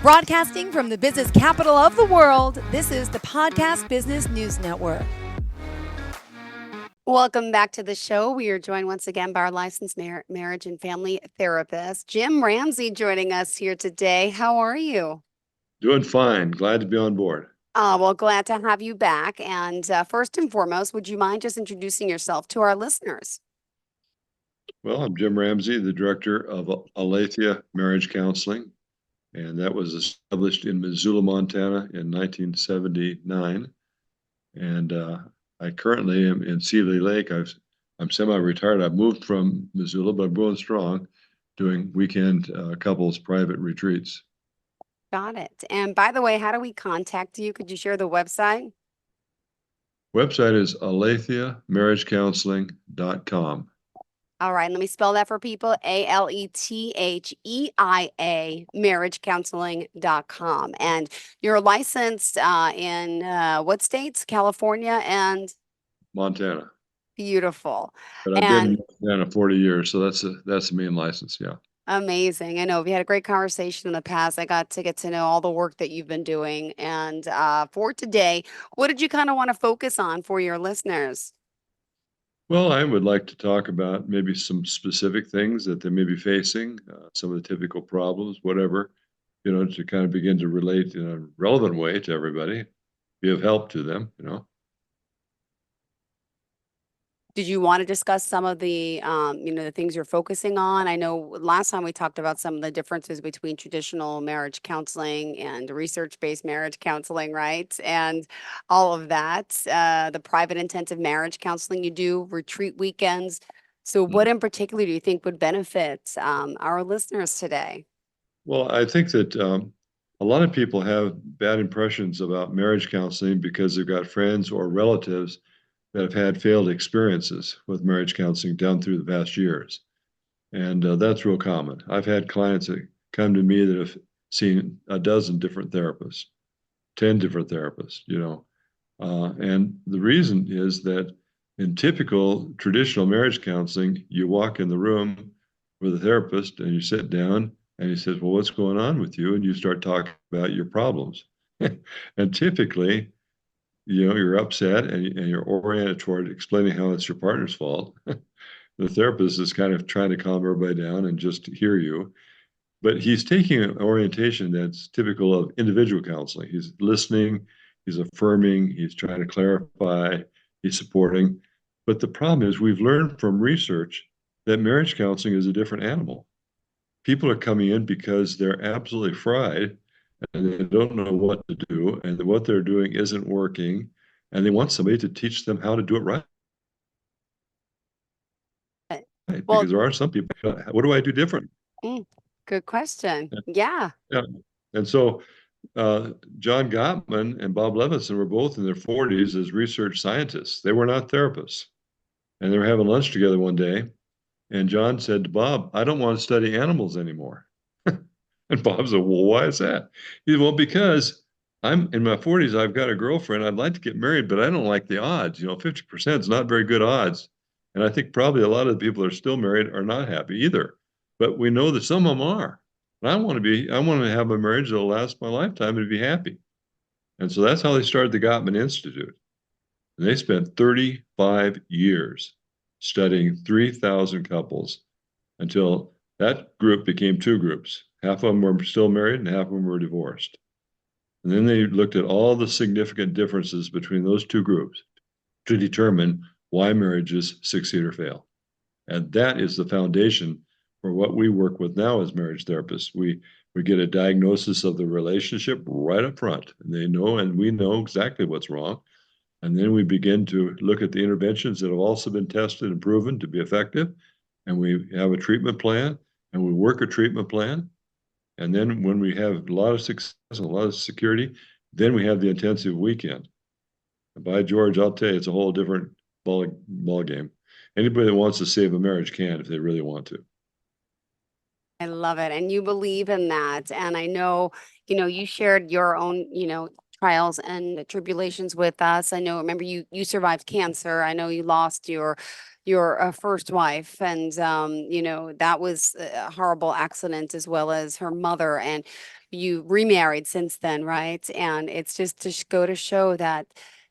Broadcasting from the business capital of the world, this is the Podcast Business News Network. Welcome back to the show. We are joined once again by our licensed marriage and family therapist, Jim Ramsey, joining us here today. How are you? Doing fine. Glad to be on board. Well, glad to have you back. And first and foremost, would you mind just introducing yourself to our listeners? Well, I'm Jim Ramsey, the director of Aletheia Marriage Counseling, and that was established in Missoula, Montana in 1979. And I currently am in Seeley Lake. I'm semi-retired. I've moved from Missoula, but I'm going strong, doing weekend couples private retreats. Got it. And by the way, how do we contact you? Could you share the website? Website is aletheia.marriagecounseling.com. All right, let me spell that for people. Aletheia, marriagecounseling.com. And you're licensed in what states? California and Montana. beautiful. But I've been in Montana 40 years, so that's the main license, yeah. Amazing. I know we had a great conversation in the past. I got to get to know all the work that you've been doing. And for today, what did you kind of want to focus on for your listeners? Well, I would like to talk about maybe some specific things that they may be facing, some of the typical problems, whatever, to kind of begin to relate in a relevant way to everybody, be of help to them. Did you want to discuss some of the, the things you're focusing on? I know last time we talked about some of the differences between traditional marriage counseling and research-based marriage counseling, right? And all of that, the private intensive marriage counseling you do, retreat weekends. So what in particular do you think would benefit our listeners today? Well, I think that a lot of people have bad impressions about marriage counseling because they've got friends or relatives that have had failed experiences with marriage counseling down through the past years. And that's real common. I've had clients that come to me that have seen a dozen different therapists, 10 different therapists. And the reason is that in typical traditional marriage counseling, you walk in the room with a therapist and you sit down and he says, well, what's going on with you? And you start talking about your problems. And typically, you're upset and you're oriented toward explaining how it's your partner's fault. The therapist is kind of trying to calm everybody down and just hear you. But he's taking an orientation that's typical of individual counseling. He's listening, he's affirming, he's trying to clarify, he's supporting. But the problem is we've learned from research that marriage counseling is a different animal. People are coming in because they're absolutely fried and they don't know what to do, and what they're doing isn't working, and they want somebody to teach them how to do it right. Well, because there are some people, what do I do different? Good question. Yeah. Yeah. And so John Gottman and Bob Levinson were both in their 40s as research scientists. They were not therapists. And they were having lunch together one day. And John said to Bob, I don't want to study animals anymore. And Bob said, well, why is that? He said, well, because I'm in my 40s, I've got a girlfriend. I'd like to get married, but I don't like the odds. 50% is not very good odds. And I think probably a lot of the people that are still married are not happy either. But we know that some of them are. And I want to have a marriage that'll last my lifetime and be happy. And so that's how they started the Gottman Institute. And they spent 35 years studying 3,000 couples until that group became two groups. Half of them were still married and half of them were divorced. And then they looked at all the significant differences between those two groups to determine why marriages succeed or fail. And that is the foundation for what we work with now as marriage therapists. We get a diagnosis of the relationship right up front. And they know, and we know exactly what's wrong. And then we begin to look at the interventions that have also been tested and proven to be effective. And we have a treatment plan, and we work a treatment plan. And then when we have a lot of success and a lot of security, then we have the intensive weekend. And by George, I'll tell you, it's a whole different ball game. Anybody that wants to save a marriage can if they really want to. I love it. And you believe in that. And I know, you shared your own, trials and tribulations with us. I know, remember you survived cancer. I know you lost your your first wife, and that was a horrible accident, as well as her mother, and you remarried since then, right? And it's just to go to show that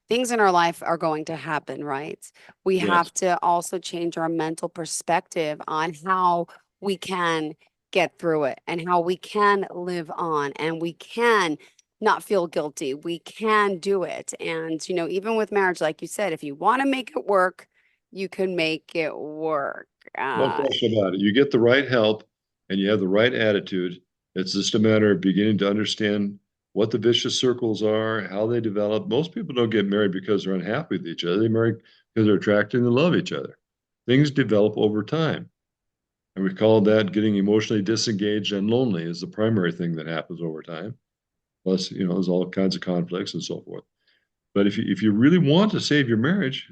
things in our life are going to happen, right? We Yes. have to also change our mental perspective on how we can get through it and how we can live on and we can not feel guilty. We can do it. And, even with marriage, like you said, if you want to make it work, you can make it work. No question about it. You get the right help and you have the right attitude. It's just a matter of beginning to understand what the vicious circles are, how they develop. Most people don't get married because they're unhappy with each other. They marry because they're attracted and love each other. Things develop over time. And we call that getting emotionally disengaged and lonely is the primary thing that happens over time. Plus, there's all kinds of conflicts and so forth. But if you really want to save your marriage,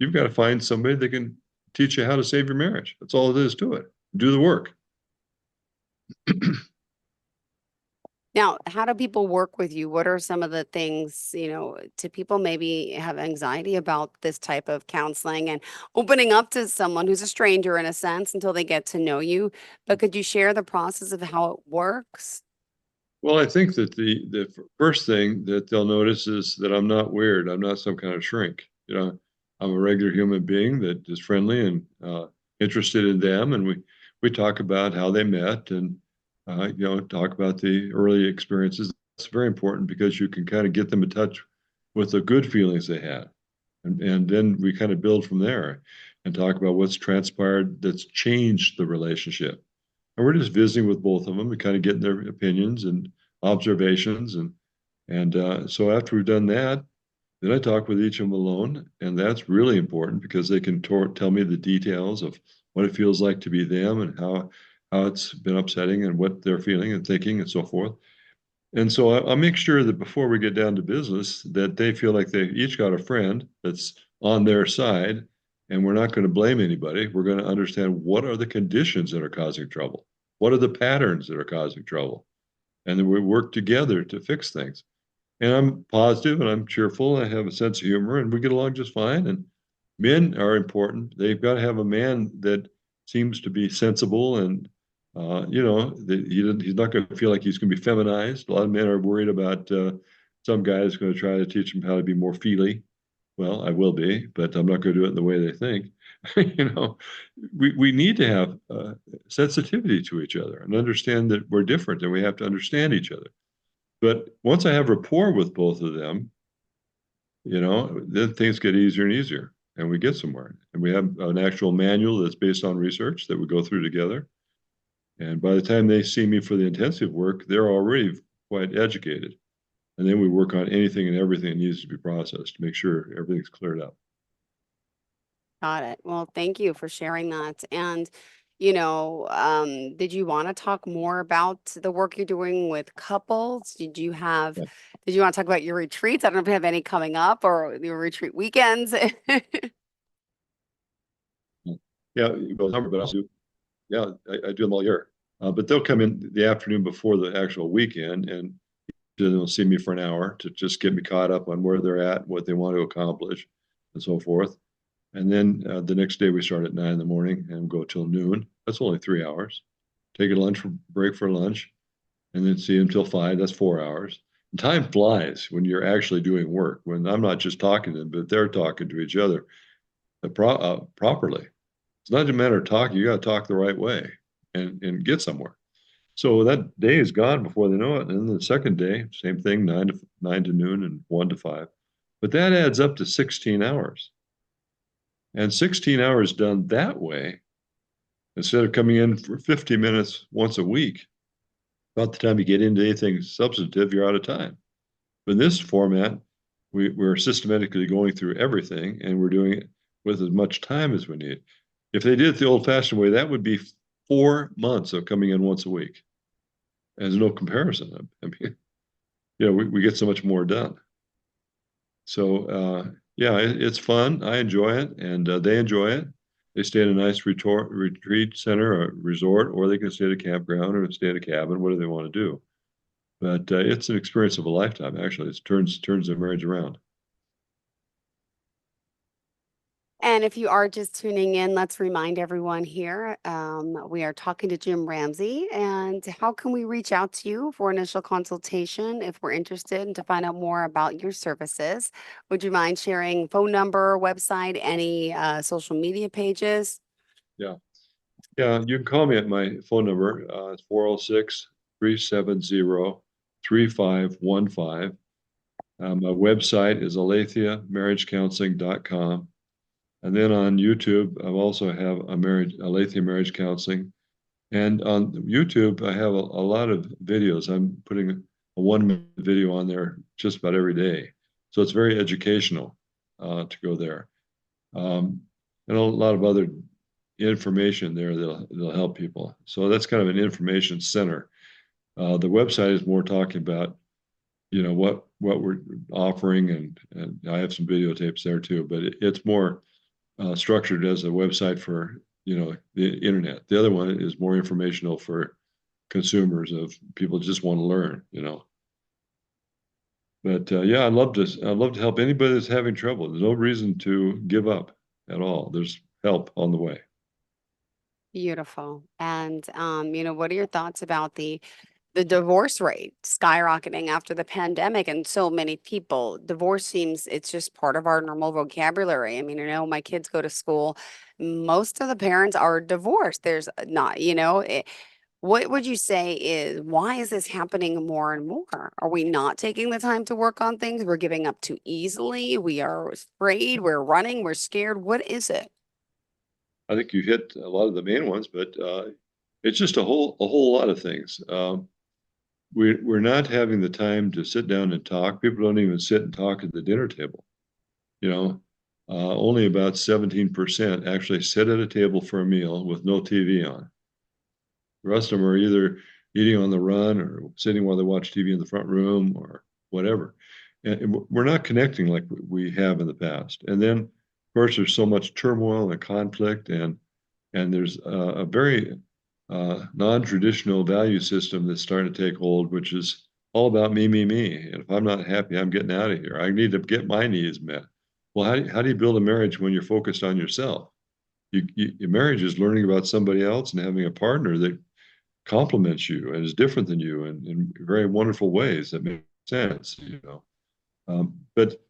you've got to find somebody that can teach you how to save your marriage. That's all it is to it. Do the work. Now, how do people work with you? What are some of the things, do people maybe have anxiety about this type of counseling and opening up to someone who's a stranger in a sense until they get to know you? But could you share the process of how it works? Well, I think that the first thing that they'll notice is that I'm not weird. I'm not some kind of shrink. I'm a regular human being that is friendly and interested in them, and we talk about how they met and talk about the early experiences. It's very important because you can kind of get them in touch with the good feelings they had, and then we kind of build from there and talk about what's transpired that's changed the relationship. And we're just visiting with both of them and kind of getting their opinions and observations. And so after we've done that, then I talk with each of them alone. And that's really important because they can tell me the details of what it feels like to be them and how it's been upsetting and what they're feeling and thinking and so forth. And so I make sure that before we get down to business, that they feel like they each got a friend that's on their side, and we're not going to blame anybody. We're going to understand what are the conditions that are causing trouble, what are the patterns that are causing trouble, and then we work together to fix things. And I'm positive and I'm cheerful. And I have a sense of humor, and we get along just fine. And men are important. They've got to have a man that seems to be sensible and he's not going to feel like he's going to be feminized. A lot of men are worried about some guys going to try to teach them how to be more feely. Well, I will be, but I'm not going to do it in the way they think. you know, we need to have sensitivity to each other and understand that we're different and we have to understand each other. But once I have rapport with both of them, then things get easier and easier and we get somewhere. And we have an actual manual that's based on research that we go through together. And by the time they see me for the intensive work, they're already quite educated. And then we work on anything and everything that needs to be processed to make sure everything's cleared up. Got it. Well, thank you for sharing that. And, did you want to talk more about the work you're doing with couples? Yeah. Did you want to talk about your retreats? I don't know if you have any coming up or your retreat weekends. Yeah, well, but also, yeah, I do them all year. But they'll come in the afternoon before the actual weekend and they'll see me for an hour to just get me caught up on where they're at, what they want to accomplish, and so forth. And then the next day we start at 9 in the morning and go till noon. That's only 3 hours. Take a break for lunch, and then see them till 5. That's 4 hours. And time flies when you're actually doing work. When I'm not just talking to them, but they're talking to each other properly. It's not a matter of talking. You got to talk the right way and get somewhere. So that day is gone before they know it. And then the second day, same thing, 9 to noon and 1 to 5. But that adds up to 16 hours. And 16 hours done that way, instead of coming in for 50 minutes once a week, about the time you get into anything substantive, you're out of time. But in this format, we're systematically going through everything and we're doing it with as much time as we need. If they did it the old fashioned way, that would be 4 months of coming in once a week. And there's no comparison. I mean, we get so much more done. So, yeah, it's fun. I enjoy it and they enjoy it. They stay in a nice retreat center or resort, or they can stay at a campground or stay at a cabin, whatever they want to do. But it's an experience of a lifetime, actually. It turns their marriage around. And if you are just tuning in, let's remind everyone here, we are talking to Jim Ramsey. And how can we reach out to you for initial consultation if we're interested and to find out more about your services? Would you mind sharing phone number, website, any social media pages? Yeah. Yeah, you can call me at my phone number. It's 406 370 3515. My website is aletheia And then on YouTube, I also have Aletheia Marriage Counseling. And on YouTube, I have a lot of videos. I'm putting a 1 minute video on there just about every day. So it's very educational to go there. And a lot of other information there that'll help people. So that's kind of an information center. The website is more talking about, what we're offering, and I have some videotapes there too. But it's more structured as a website for the internet. The other one is more informational for consumers of people just want to learn. But yeah, I'd love to help anybody that's having trouble. There's no reason to give up at all. There's help on the way. Beautiful. And what are your thoughts about the divorce rate skyrocketing after the pandemic? And so many people, divorce seems it's just part of our normal vocabulary. I mean, I know my kids go to school, most of the parents are divorced. There's not, what would you say is why is this happening more and more? Are we not taking the time to work on things? We're giving up too easily. We are afraid. We're running. We're scared. What is it? I think you hit a lot of the main ones, but it's just a whole lot of things. We're not having the time to sit down and talk. People don't even sit and talk at the dinner table. You know, Only about 17% actually sit at a table for a meal with no TV on. The rest of them are either eating on the run or sitting while they watch TV in the front room or whatever. And we're not connecting like we have in the past. And then, of course, there's so much turmoil and conflict, and there's a very non-traditional value system that's starting to take hold, which is all about me, me, me. And if I'm not happy, I'm getting out of here. I need to get my needs met. Well, how do you build a marriage when you're focused on yourself? Your marriage is learning about somebody else and having a partner that complements you and is different than you in very wonderful ways that make sense. But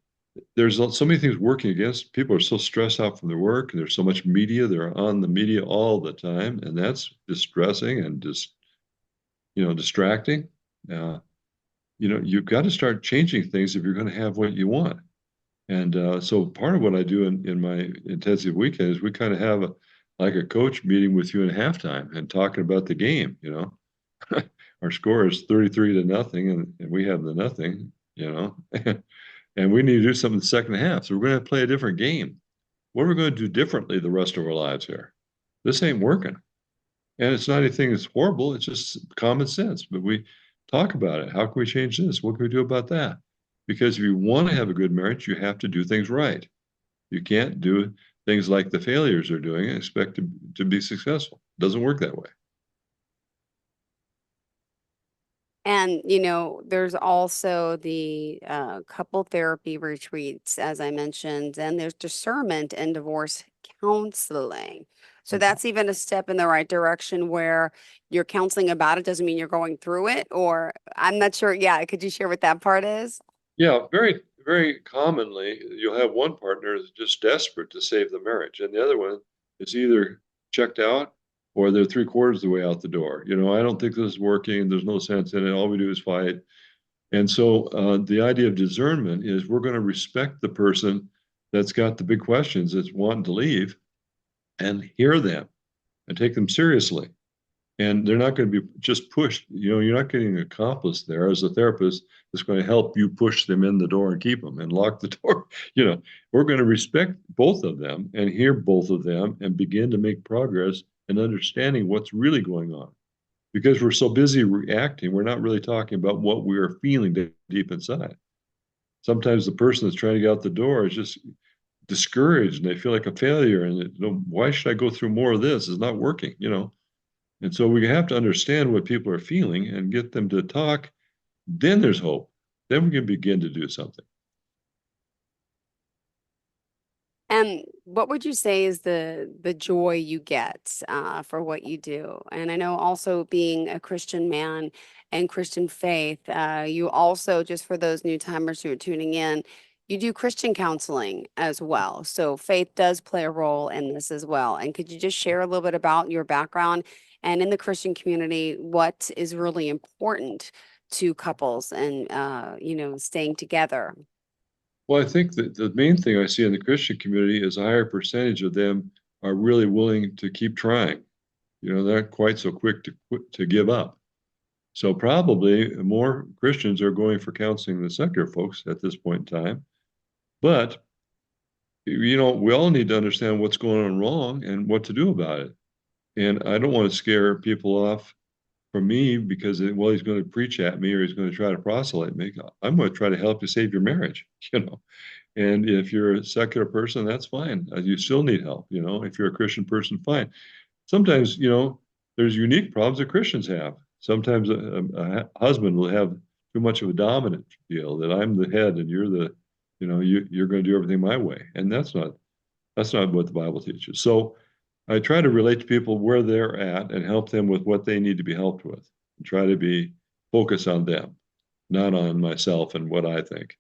there's so many things working against people are so stressed out from their work, and there's so much media. They're on the media all the time, and that's distressing and just distracting. Uh, you've got to start changing things if you're going to have what you want. And so part of what I do in my intensive weekend is we kind of have like a coach meeting with you in halftime and talking about the game. Our score is 33-0, and we have the nothing. And we need to do something in the second half. So we're going to play a different game. What are we going to do differently the rest of our lives here? This ain't working. And it's not anything that's horrible. It's just common sense. But we talk about it. How can we change this? What can we do about that? Because if you want to have a good marriage, you have to do things right. You can't do things like the failures are doing and expect to be successful. It doesn't work that way. And, there's also the couple therapy retreats, as I mentioned, and there's discernment and divorce counseling. So that's even a step in the right direction where you're counseling about it doesn't mean you're going through it, or I'm not sure. Yeah, could you share what that part is? Yeah, very, very commonly, you'll have one partner that's just desperate to save the marriage, and the other one is either checked out or they're three-quarters of the way out the door. I don't think this is working. There's no sense in it. All we do is fight. And so the idea of discernment is we're going to respect the person that's got the big questions, that's wanting to leave, and hear them and take them seriously. And they're not going to be just pushed. You're not getting an accomplice there as a therapist that's going to help you push them in the door and keep them and lock the door. We're going to respect both of them and hear both of them and begin to make progress in understanding what's really going on. Because we're so busy reacting, we're not really talking about what we are feeling deep inside. Sometimes the person that's trying to get out the door is just discouraged and they feel like a failure, and why should I go through more of this? It's not working. And so we have to understand what people are feeling and get them to talk. Then there's hope. Then we can begin to do something. And what would you say is the joy you get for what you do? And I know also being a Christian man and Christian faith, you also, just for those new timers who are tuning in, you do Christian counseling as well. So faith does play a role in this as well. And could you just share a little bit about your background and in the Christian community, what is really important to couples and staying together? Well, I think that the main thing I see in the Christian community is a higher percentage of them are really willing to keep trying. They're not quite so quick to to give up. So probably more Christians are going for counseling than secular folks at this point in time. But we all need to understand what's going on wrong and what to do about it. And I don't want to scare people off from me because, well, he's going to preach at me or he's going to try to proselyte me. I'm going to try to help you save your marriage, And if you're a secular person, that's fine. You still need help, If you're a Christian person, fine. Sometimes, there's unique problems that Christians have. Sometimes a husband will have too much of a dominant deal that I'm the head and you're you're going to do everything my way. And that's not what the Bible teaches. So I try to relate to people where they're at and help them with what they need to be helped with. And try to be focused on them, not on myself and what I think.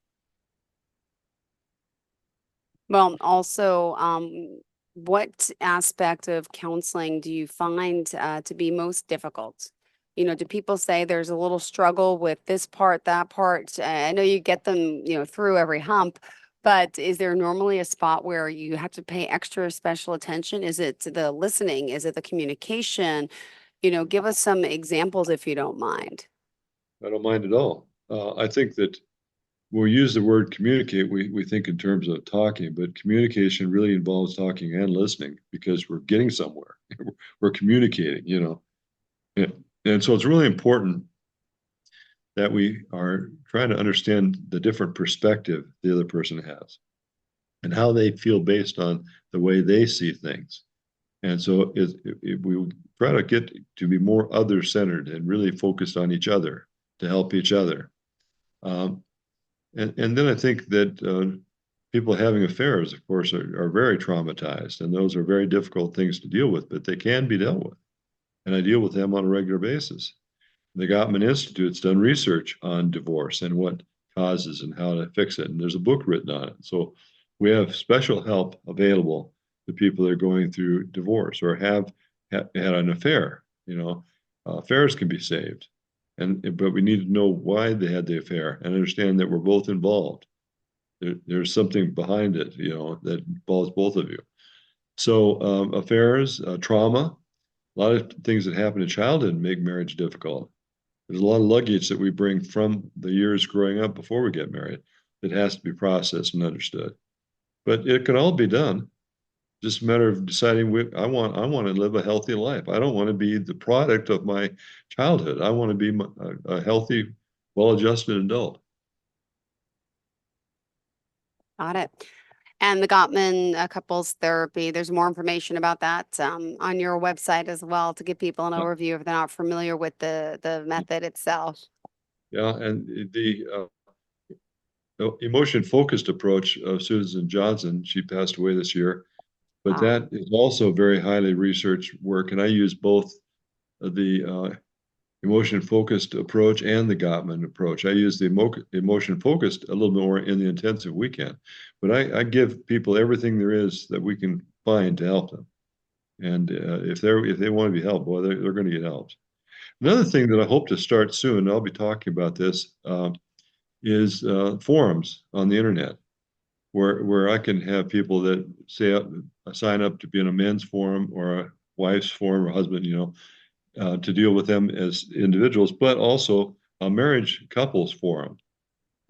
Well, also, what aspect of counseling do you find to be most difficult? Do people say there's a little struggle with this part, that part? I know you get them, through every hump, but is there normally a spot where you have to pay extra special attention? Is it the listening? Is it the communication? Give us some examples if you don't mind. I don't mind at all. I think that when we use the word communicate, we think in terms of talking, but communication really involves talking and listening because we're getting somewhere. We're communicating. And so it's really important that we are trying to understand the different perspective the other person has and how they feel based on the way they see things. And so we try to get to be more other-centered and really focused on each other to help each other. Um, and then I think that people having affairs, of course, are very traumatized, and those are very difficult things to deal with, but they can be dealt with. And I deal with them on a regular basis. The Gottman Institute's done research on divorce and what causes and how to fix it. And there's a book written on it. So we have special help available to people that are going through divorce or have had an affair. Affairs can be saved. But we need to know why they had the affair and understand that we're both involved. There's something behind it, that involves both of you. So affairs, trauma, a lot of things that happen in childhood make marriage difficult. There's a lot of luggage that we bring from the years growing up before we get married that has to be processed and understood. But it can all be done. Just a matter of deciding I want to live a healthy life. I don't want to be the product of my childhood. I want to be a healthy, well-adjusted adult. Got it. And the Gottman couples therapy, there's more information about that on your website as well to give people an overview if they're not familiar with the method itself. Yeah, and the emotion-focused approach of Susan Johnson, she passed away this year, but that is also very highly researched work, and I use both the emotion-focused approach and the Gottman approach. I use the emotion-focused a little bit more in the intensive weekend, but I give people everything there is that we can find to help them. And if they want to be helped, boy, they're going to get helped. Another thing that I hope to start soon, I'll be talking about this, is forums on the internet where I can have people that say sign up to be in a men's forum or a wife's forum or husband, to deal with them as individuals, but also a marriage couples forum.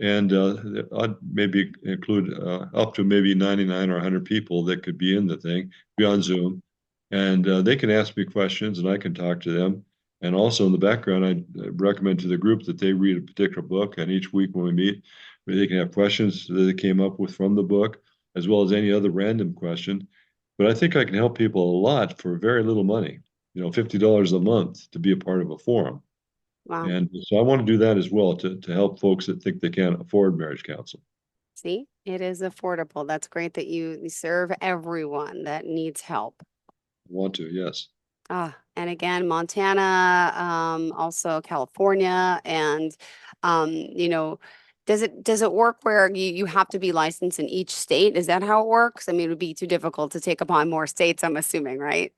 And I'd maybe include up to maybe 99 or 100 people that could be in the thing, be on Zoom. And they can ask me questions and I can talk to them. And also in the background, I recommend to the group that they read a particular book. And each week when we meet, they can have questions that they came up with from the book, as well as any other random question. But I think I can help people a lot for very little money, $50 a month to be a part of a forum. Wow. And so I want to do that as well to help folks that think they can't afford marriage counseling. See, it is affordable. That's great that you serve everyone that needs help. I want to, yes. And again, Montana, also California, and does it work where you have to be licensed in each state? Is that how it works? I mean, it would be too difficult to take upon more states, I'm assuming, right?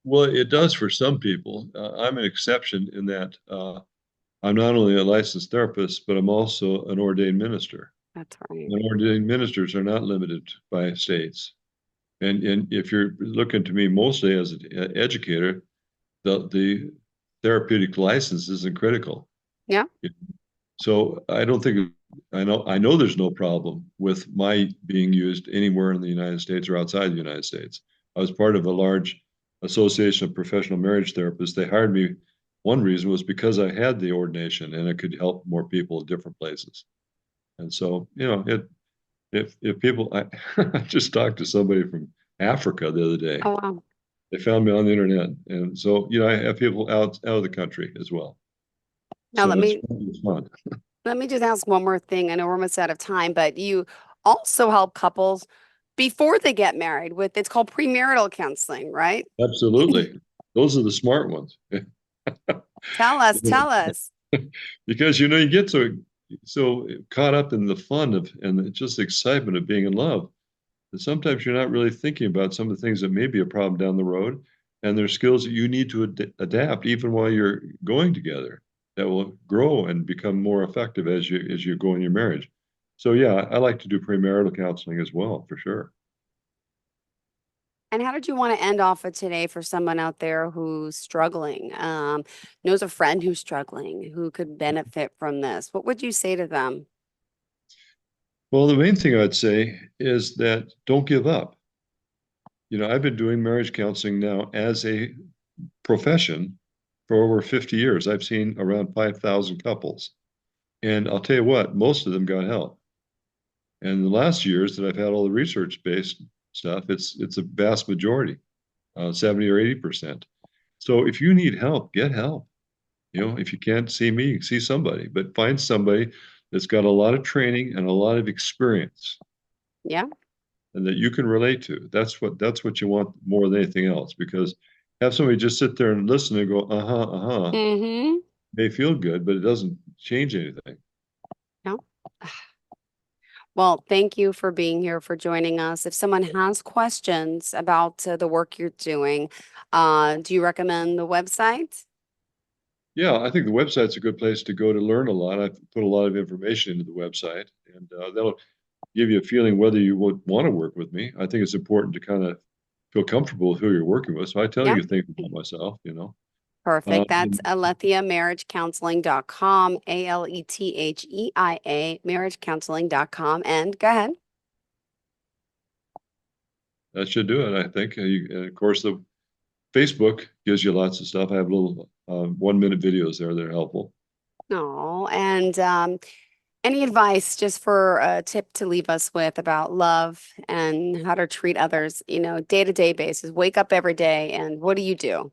Well, it does for some people. I'm an exception in that I'm not only a licensed therapist, but I'm also an ordained minister. That's right. And ordained ministers are not limited by states. And if you're looking to me mostly as an educator, the therapeutic license isn't critical. Yeah. So I don't think I know there's no problem with my being used anywhere in the United States or outside the United States. I was part of a large association of professional marriage therapists. They hired me. One reason was because I had the ordination and I could help more people in different places. And so, if people, I just talked to somebody from Africa the other day. Oh, wow. They found me on the internet, and so I have people out of the country as well. Now So it's fun. let me just ask one more thing. I know we're almost out of time, but you also help couples before they get married with it's called premarital counseling, right? Absolutely. Those are the smart ones. Tell us, tell us. Because you get so caught up in the fun of and just the excitement of being in love that sometimes you're not really thinking about some of the things that may be a problem down the road, and there's skills that you need to adapt even while you're going together that will grow and become more effective as you go in your marriage. So yeah, I like to do premarital counseling as well, for sure. And how did you want to end off of today for someone out there who's struggling, knows a friend who's struggling, who could benefit from this? What would you say to them? Well, the main thing I'd say is that don't give up. I've been doing marriage counseling now as a profession for over 50 years. I've seen around 5,000 couples. And I'll tell you what, most of them got help. And the last years that I've had all the research-based stuff, it's a vast majority, 70 or 80%. So if you need help, get help. If you can't see me, see somebody, but find somebody that's got a lot of training and a lot of experience Yeah. and that you can relate to. That's what you want more than anything else, because have somebody just sit there and listen and go, uh-huh, uh-huh, Mm-hmm. may feel good, but it doesn't change anything. No. Well, thank you for being here, for joining us. If someone has questions about the work you're doing, do you recommend the website? Yeah, I think the website's a good place to go to learn a lot. I've put a lot of information into the website, and that'll give you a feeling whether you would want to work with me. I think it's important to kind of feel comfortable with who you're working with. So I tell Yeah. you things about myself. Perfect. That's And AlethiaMarriageCounseling.com, Aletheia, marriagecounseling.com. And go ahead. that should do it, I think. And of course, the Facebook gives you lots of stuff. I have little 1-minute videos there that are helpful. Oh, and any advice just for a tip to leave us with about love and how to treat others, day-to-day basis? Wake up every day and what do you do?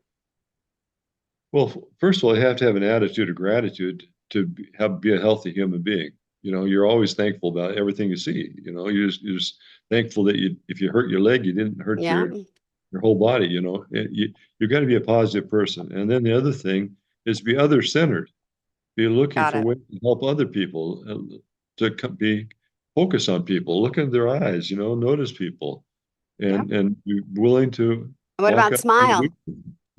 Well, first of all, you have to have an attitude of gratitude to be a healthy human being. You're always thankful about everything you see. You're just thankful that if you hurt your leg, you didn't hurt Yeah, your whole body. You've got to be a positive person. And then the other thing is be other centered. Be looking got for it. ways to help other people, be focus on people, look in their eyes. Notice people, Yeah. and be willing to What walk about up and smile?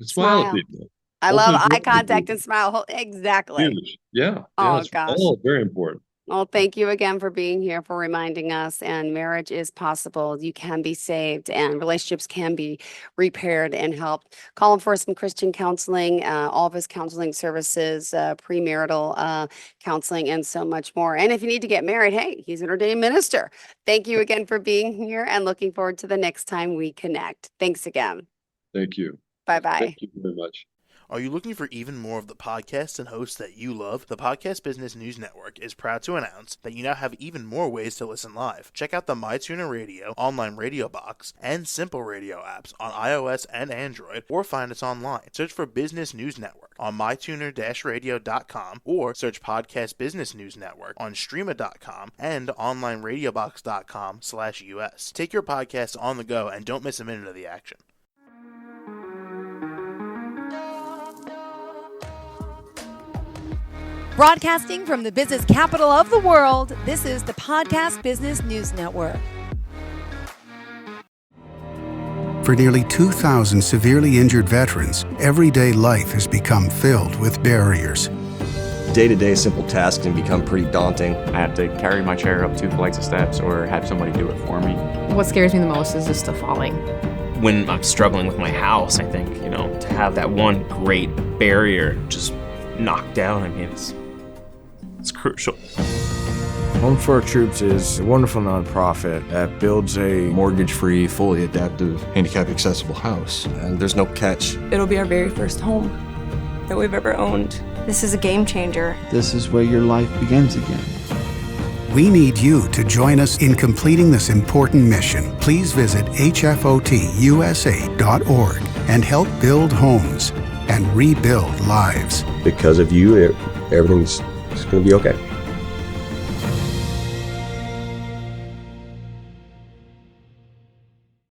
smile at Smile. people. I love Open the eye door to contact and people. smile. Exactly. Huge. Yeah. Yeah. Oh It's gosh. all very important. Well, thank you again for being here, for reminding us. And marriage is possible. You can be saved, and relationships can be repaired and helped. Call him for some Christian counseling, all of his counseling services, premarital counseling, and so much more. And if you need to get married, hey, he's an ordained minister. Thank you again for being here, and looking forward to the next time we connect. Thanks again. Thank you. Bye Thank bye. you very much. Are you looking for even more of the podcasts and hosts that you love? The Podcast Business News Network is proud to announce that you now have even more ways to listen live. Check out the MyTuner Radio, online radio box, and Simple Radio apps on iOS and Android, or find us online. Search for Business News Network on mytuner-radio.com, or search Podcast Business News Network on streama.com and onlineradiobox.com/US. Take your podcast on the go and don't miss a minute of the action. Broadcasting from the business capital of the world, this is the Podcast Business News Network. For nearly 2,000 severely injured veterans, everyday life has become filled with barriers. Day-to-day simple tasks can become pretty daunting. I have to carry my chair up 2 flights of steps or have somebody do it for me. What scares me the most is just the falling. When I'm struggling with my house, I think, to have that one great barrier just knocked down, it's crucial. Home for Our Troops is a wonderful nonprofit that builds a mortgage-free, fully adaptive, handicap-accessible house. And there's no catch. It'll be our very first home that we've ever owned. This is a game changer. This is where your life begins again. We need you to join us in completing this important mission. Please visit hfotusa.org and help build homes and rebuild lives. Because of you, everything's going to be okay.